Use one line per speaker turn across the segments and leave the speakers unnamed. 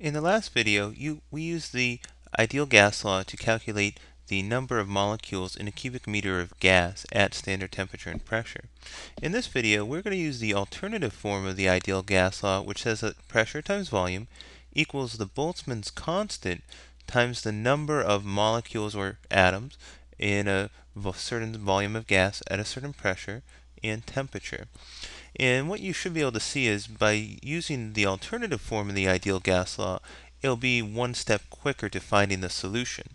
In the last video, we used the ideal gas law to calculate the number of molecules in a cubic meter of gas at standard temperature and pressure. In this video, we're going to use the alternative form of the ideal gas law, which says that pressure times volume equals the Boltzmann's constant times the number of molecules or atoms in a certain volume of gas at a certain pressure and temperature. And what you should be able to see is by using the alternative form of the ideal gas law, it'll be one step quicker to finding the solution.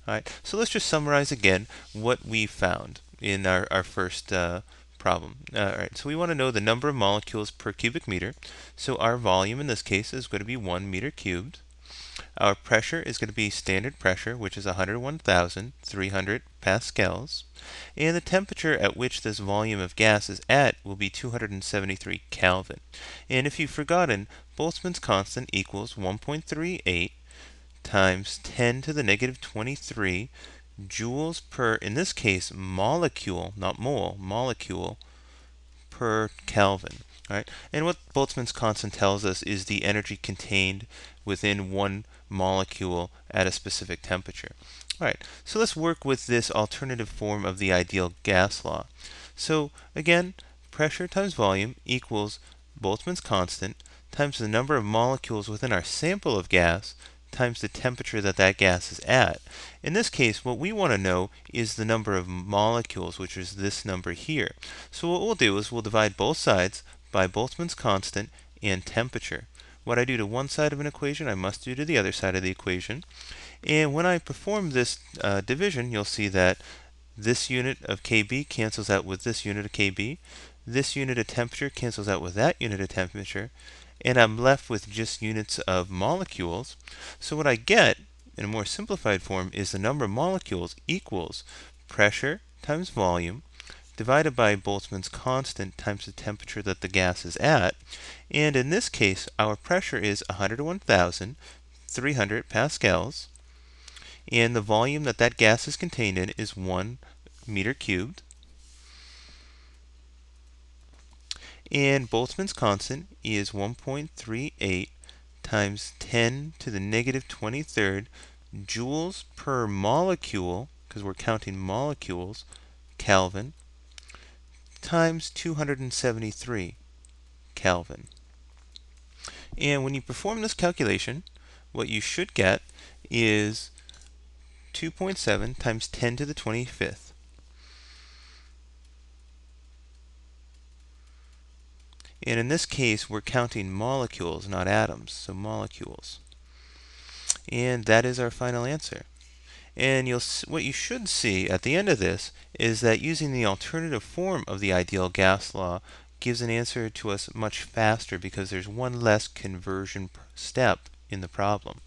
All right, so let's just summarize again what we found in our first problem. All right, so we want to know the number of molecules per cubic meter. So our volume in this case is going to be 1 meter cubed. Our pressure is going to be standard pressure, which is 101,300 pascals. And the temperature at which this volume of gas is at will be 273 Kelvin. And if you've forgotten, Boltzmann's constant equals 1.38 times 10 to the negative 23 joules per, in this case, molecule, not mole, molecule per Kelvin. All right? And what Boltzmann's constant tells us is the energy contained within one molecule at a specific temperature. All right, so let's work with this alternative form of the ideal gas law. So again, pressure times volume equals Boltzmann's constant times the number of molecules within our sample of gas times the temperature that that gas is at. In this case, what we want to know is the number of molecules, which is this number here. So what we'll do is we'll divide both sides by Boltzmann's constant and temperature. What I do to one side of an equation, I must do to the other side of the equation. And when I perform this division, you'll see that this unit of kb cancels out with this unit of kb. This unit of temperature cancels out with that unit of temperature. And I'm left with just units of molecules. So what I get in a more simplified form is the number of molecules equals pressure times volume divided by Boltzmann's constant times the temperature that the gas is at. And in this case, our pressure is 101,300 pascals. And the volume that that gas is contained in is 1 meter cubed. And Boltzmann's constant is 1.38 times 10 to the negative 23rd joules per molecule, because we're counting molecules, Kelvin, times 273 Kelvin. And when you perform this calculation, what you should get is 2.7 times 10 to the 25th. And in this case, we're counting molecules, not atoms, so molecules. And that is our final answer. And what you should see at the end of this is that using the alternative form of the ideal gas law gives an answer to us much faster because there's one less conversion step in the problem.